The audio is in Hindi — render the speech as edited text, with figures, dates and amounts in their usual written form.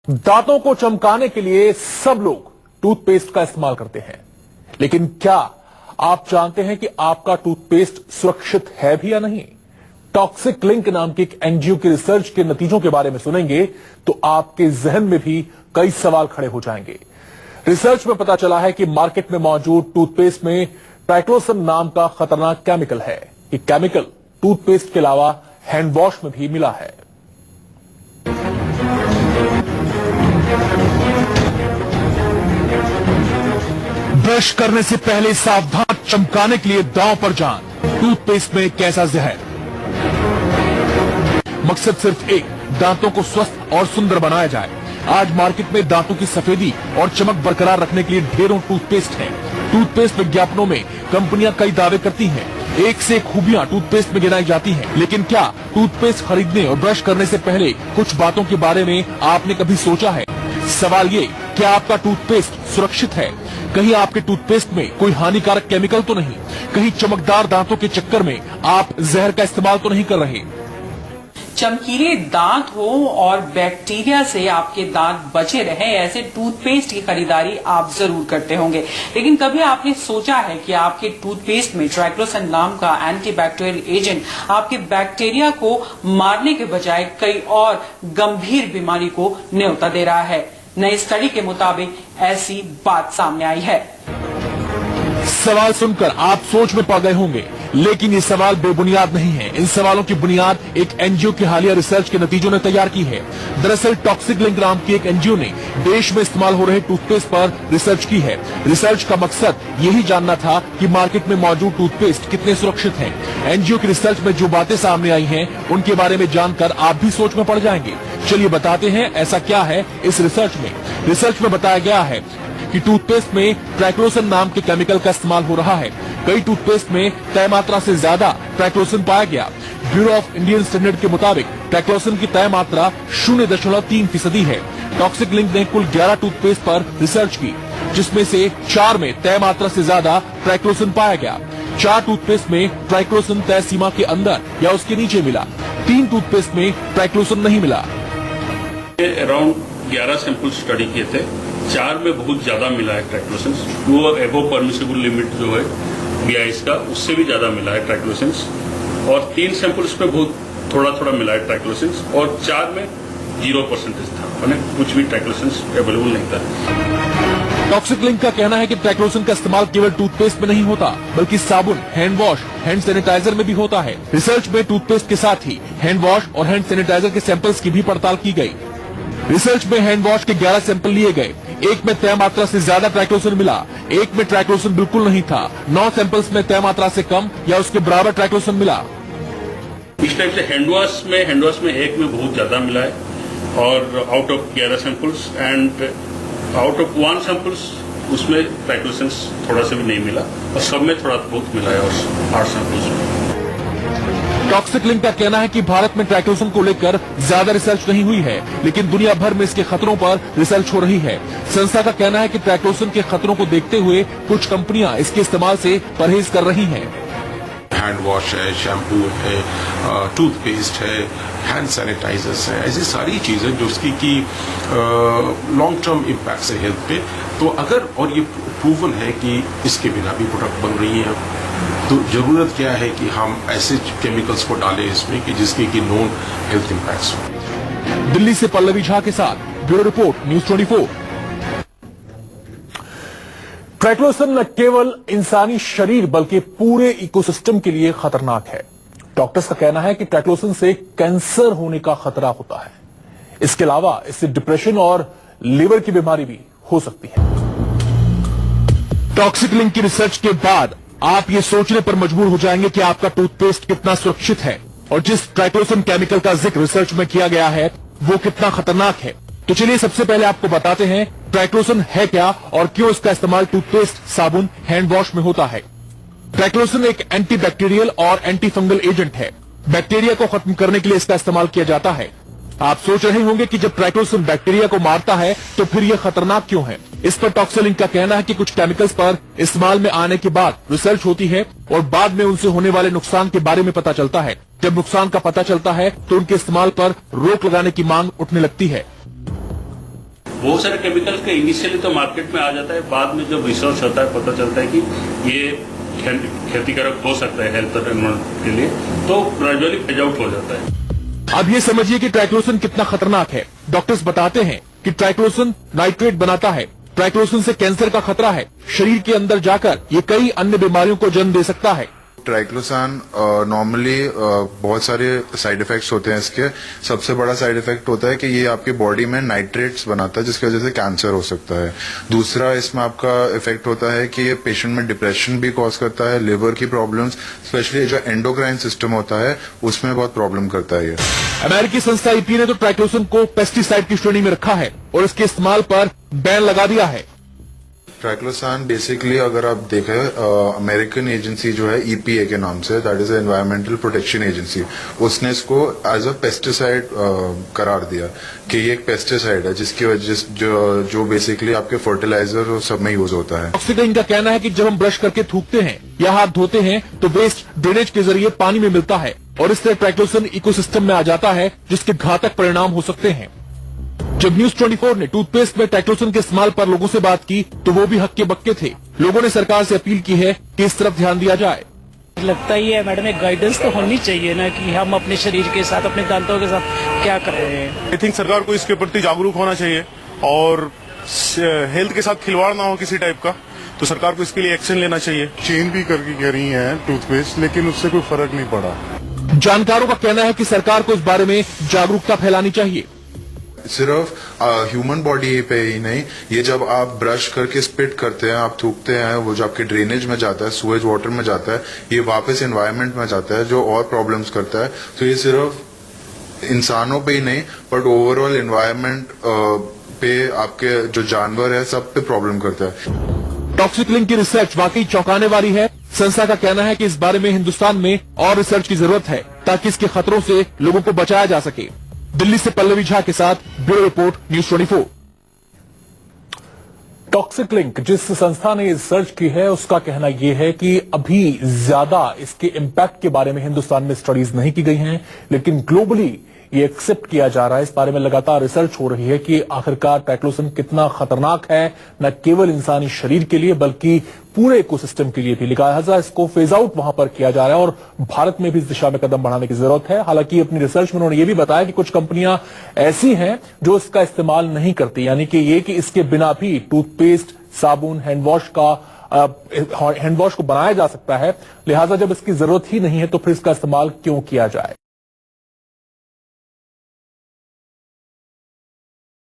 दांतों को चमकाने के लिए सब लोग टूथपेस्ट का इस्तेमाल करते हैं, लेकिन क्या आप जानते हैं कि आपका टूथपेस्ट सुरक्षित है भी या नहीं? टॉक्सिक लिंक नाम की एक एनजीओ की रिसर्च के नतीजों के बारे में सुनेंगे तो आपके जहन में भी कई सवाल खड़े हो जाएंगे। रिसर्च में पता चला है कि मार्केट में मौजूद टूथपेस्ट में ट्राइक्लोसन नाम का खतरनाक केमिकल है। ये केमिकल टूथपेस्ट के अलावा हैंड वॉश में भी मिला है। ब्रश करने से पहले सावधान, चमकाने के लिए दांव पर जान। टूथपेस्ट में कैसा जहर? मकसद सिर्फ एक, दांतों को स्वस्थ और सुंदर बनाया जाए। आज मार्केट में दांतों की सफेदी और चमक बरकरार रखने के लिए ढेरों टूथपेस्ट हैं। टूथपेस्ट विज्ञापनों में कंपनियां कई दावे करती हैं, एक से एक खूबियां टूथपेस्ट में गिनाई जाती हैं, लेकिन क्या टूथपेस्ट खरीदने और ब्रश करने से पहले कुछ बातों के बारे में आपने कभी सोचा है? सवाल ये, क्या आपका टूथपेस्ट सुरक्षित है? कहीं आपके टूथपेस्ट में कोई हानिकारक केमिकल तो नहीं? कहीं चमकदार दांतों के चक्कर में आप जहर का इस्तेमाल तो नहीं कर रहे? चमकीले दांत हो और बैक्टीरिया से आपके दांत बचे रहे, ऐसे टूथपेस्ट की खरीदारी आप जरूर करते होंगे। लेकिन कभी आपने सोचा है कि आपके टूथपेस्ट में ट्राइक्लोसन नाम का एंटीबैक्टीरियल एजेंट आपके बैक्टीरिया को मारने के बजाय कई और गंभीर बीमारी को न्योता दे रहा है? नई स्टडी के मुताबिक ऐसी बात सामने आई है। सवाल सुनकर आप सोच में पड़ गए होंगे, लेकिन ये सवाल बेबुनियाद नहीं है। इन सवालों की बुनियाद एक एनजीओ की हालिया रिसर्च के नतीजों ने तैयार की है। दरअसल टॉक्सिक लिंक नाम की एक एनजीओ ने देश में इस्तेमाल हो रहे टूथपेस्ट पर रिसर्च की है। रिसर्च का मकसद यही जानना था कि मार्केट में मौजूद टूथपेस्ट कितने सुरक्षित हैं। एनजीओ की रिसर्च में जो बातें सामने आई हैं, उनके बारे में जानकर आप भी सोच में पड़ जाएंगे। चलिए बताते हैं ऐसा क्या है इस रिसर्च में। रिसर्च में बताया गया है कि टूथपेस्ट में ट्राइक्लोसन नाम के केमिकल का इस्तेमाल हो रहा है। कई टूथपेस्ट में तय मात्रा से ज्यादा ट्राइक्लोसन पाया गया। ब्यूरो ऑफ इंडियन स्टैंडर्ड के मुताबिक ट्राइक्लोसन की तय मात्रा 0.3% है। टॉक्सिक लिंक ने कुल 11 टूथपेस्ट पर रिसर्च की, जिसमें से 4 में तय मात्रा से ज्यादा ट्राइक्लोसन पाया गया। 4 टूथपेस्ट में ट्राइक्लोसन तय सीमा के अंदर या उसके नीचे मिला। 3 टूथपेस्ट में ट्राइक्लोसन नहीं मिला। अराउंड 11 सैंपल स्टडी किए थे, 4 में बहुत ज्यादा मिला है ट्राइक्लोसन। वो एबो परमिसिबल लिमिट जो है BIS का, उससे भी ज्यादा मिला है ट्राइक्लोसन। और 3 सैंपल्स पे बहुत थोड़ा थोड़ा मिला है ट्राइक्लोसन, और 4 में 0% था, मैंने कुछ भी ट्राइक्लोसन अवेलेबल नहीं था। टॉक्सिक लिंक का कहना है कि ट्राइक्लोसन का इस्तेमाल केवल टूथपेस्ट में नहीं होता, बल्कि साबुन, हैंड वॉश, हैंड सैनिटाइजर में भी होता है। रिसर्च में टूथपेस्ट के साथ ही हैंड वॉश और हैंड सैनिटाइजर के सैंपल्स की भी पड़ताल की गई। रिसर्च में हैंड वॉश के 11 सैंपल लिए गए। एक में तय मात्रा से ज्यादा ट्राइक्लोसन मिला, एक में ट्राइक्लोसन बिल्कुल नहीं था। 9 सैंपल्स में तय मात्रा से कम या उसके बराबर ट्राइक्लोसन मिला। इस टाइप से हैंड वॉश में एक में बहुत ज्यादा मिला है, और out of 11 samples and out of 1 samples उसमें ट्राइक्लोसन थोड़ा सा भी नहीं मिला, और सब में थोड़ा बहुत मिला है, और 8 सैंपल्स में। टॉक्सिक लिंक का कहना है कि भारत में ट्राइक्लोसन को लेकर ज्यादा रिसर्च नहीं हुई है, लेकिन दुनिया भर में इसके खतरों पर रिसर्च हो रही है। संस्था का कहना है कि ट्राइक्लोसन के खतरों को देखते हुए कुछ कंपनियां इसके इस्तेमाल से परहेज कर रही हैं। हैंड वॉश है, शैम्पू है, टूथपेस्ट है, हैंड सैनिटाइजर्स है, ऐसी सारी चीजें जो उसकी की लॉन्ग टर्म इम्पैक्ट है हेल्थ पे। तो अगर, और ये प्रूवन है कि इसके बिना भी प्रोडक्ट बन रही है, तो जरूरत क्या है कि हम ऐसे केमिकल्स को डालें इसमें कि जिसके की नोन हेल्थ इम्पैक्ट्स हो। दिल्ली से पल्लवी झा के साथ ब्यूरो रिपोर्ट, न्यूज 24। ट्राइक्लोसन न केवल इंसानी शरीर बल्कि पूरे इकोसिस्टम के लिए खतरनाक है। डॉक्टर्स का कहना है कि ट्राइक्लोसन से कैंसर होने का खतरा होता है। इसके अलावा इससे डिप्रेशन और लिवर की बीमारी भी हो सकती है। टॉक्सिक लिंक की रिसर्च के बाद आप ये सोचने पर मजबूर हो जाएंगे कि आपका टूथपेस्ट कितना सुरक्षित है और जिस ट्राइक्लोसन केमिकल का जिक्र रिसर्च में किया गया है वो कितना खतरनाक है। तो चलिए सबसे पहले आपको बताते हैं ट्राइक्लोसन है क्या और क्यों इसका इस्तेमाल टूथपेस्ट, साबुन, हैंड वॉश में होता है। ट्राइक्लोसन एक एंटीबैक्टीरियल और एंटी फंगल एजेंट है। बैक्टीरिया को खत्म करने के लिए इसका इस्तेमाल किया जाता है। आप सोच रहे होंगे कि जब ट्राइक्लोसन बैक्टीरिया को मारता है तो फिर यह खतरनाक क्यों है। इस पर टॉक्सिक लिंक का कहना है कि कुछ केमिकल्स पर इस्तेमाल में आने के बाद रिसर्च होती है और बाद में उनसे होने वाले नुकसान के बारे में पता चलता है। जब नुकसान का पता चलता है तो उनके इस्तेमाल पर रोक लगाने की मांग उठने लगती है। बहुत सारे केमिकल के इनिशियली तो मार्केट में आ जाता है, बाद में जब रिसर्च होता है पता चलता है कि ये क्षतिकारक हो सकता है हेल्थ और एनवायरमेंट के लिए, तो ग्रेजुअली फेज आउट हो जाता है। अब ये समझिए कि ट्राइक्लोसन कितना खतरनाक है। डॉक्टर्स बताते हैं कि ट्राइक्लोसन नाइट्रेट बनाता है। ट्राइक्लोसन से कैंसर का खतरा है। शरीर के अंदर जाकर ये कई अन्य बीमारियों को जन्म दे सकता है। ट्राइक्लोसान नॉर्मली बहुत सारे साइड इफेक्ट्स होते हैं इसके। सबसे बड़ा साइड इफेक्ट होता है कि ये आपके बॉडी में नाइट्रेट्स बनाता है, जिसकी वजह से कैंसर हो सकता है। दूसरा इसमें आपका इफेक्ट होता है कि ये पेशेंट में डिप्रेशन भी कॉज करता है, लिवर की प्रॉब्लम्स, स्पेशली जो एंडोक्राइन सिस्टम होता है उसमें बहुत प्रॉब्लम करता है ये। अमेरिकी संस्था EPA ने तो ट्राइक्लोसन को पेस्टिसाइड की श्रेणी में रखा है और इसके इस्तेमाल पर बैन लगा दिया है। ट्राइक्लोसान बेसिकली अगर आप देखें, अमेरिकन एजेंसी जो है EPA के नाम से, that is environmental protection agency, उसने इसको एज अ पेस्टिसाइड करार दिया कि ये एक पेस्टिसाइड है जिसकी वजह जो बेसिकली आपके फर्टिलाइजर और सब में यूज होता है। टॉक्सिक लिंक का कहना है कि जब हम ब्रश करके थूकते हैं या हाथ धोते हैं तो वेस्ट ड्रेनेज के जरिए पानी में मिलता है और इससे ट्राइक्लोसन इकोसिस्टम में आ जाता है, जिसके घातक परिणाम हो सकते हैं। जब न्यूज 24 ने टूथपेस्ट में ट्राइक्लोसन के इस्तेमाल पर लोगों से बात की तो वो भी हक्के बक्के थे। लोगों ने सरकार से अपील की है कि इस तरफ ध्यान दिया जाए। लगता ही है मैडम, एक गाइडेंस तो होनी चाहिए ना कि हम अपने शरीर के साथ, अपने दांतों के साथ क्या कर रहे हैं। आई थिंक सरकार को इसके प्रति जागरूक होना चाहिए और हेल्थ के साथ खिलवाड़ ना हो किसी टाइप का, तो सरकार को इसके लिए एक्शन लेना चाहिए। चेंज भी करके कह रही है टूथपेस्ट, लेकिन उससे कोई फर्क नहीं पड़ा। जानकारों का कहना है कि सरकार को इस बारे में जागरूकता फैलानी चाहिए। सिर्फ ह्यूमन बॉडी पे ही नहीं, ये जब आप ब्रश करके स्पिट करते हैं, आप थूकते हैं, वो जो आपके ड्रेनेज में जाता है, सुएज वाटर में जाता है, ये वापस एनवायरनमेंट में जाता है जो और प्रॉब्लम्स करता है। तो ये सिर्फ इंसानों पे ही नहीं बट ओवरऑल एनवायरनमेंट पे, आपके जो जानवर है सब पे प्रॉब्लम करता है। टॉक्सिक लिंक की रिसर्च वाकई चौंकाने वाली है। संस्था का कहना है कि इस बारे में हिंदुस्तान में और रिसर्च की जरूरत है ताकि इसके खतरों से लोगों को बचाया जा सके। दिल्ली से पल्लवी झा के साथ bureau report, news 24। Toxic link जिस संस्था ने रिसर्च की है उसका कहना यह है कि अभी ज्यादा इसके इम्पैक्ट के बारे में हिंदुस्तान में स्टडीज नहीं की गई हैं, लेकिन ग्लोबली ये एक्सेप्ट किया जा रहा है। इस बारे में लगातार रिसर्च हो रही है कि आखिरकार ट्राइक्लोसन कितना खतरनाक है, न केवल इंसानी शरीर के लिए बल्कि पूरे इकोसिस्टम के लिए भी। लिहाजा इसको फेज आउट वहां पर किया जा रहा है और भारत में भी इस दिशा में कदम बढ़ाने की जरूरत है। हालांकि अपनी रिसर्च में उन्होंने ये भी बताया कि कुछ कंपनियां ऐसी हैं जो इसका इस्तेमाल नहीं करती, यानी कि ये कि इसके बिना भी टूथपेस्ट, साबुन, हैंडवॉश को बनाया जा सकता है। लिहाजा जब इसकी जरूरत ही नहीं है तो फिर इसका इस्तेमाल क्यों किया जाए।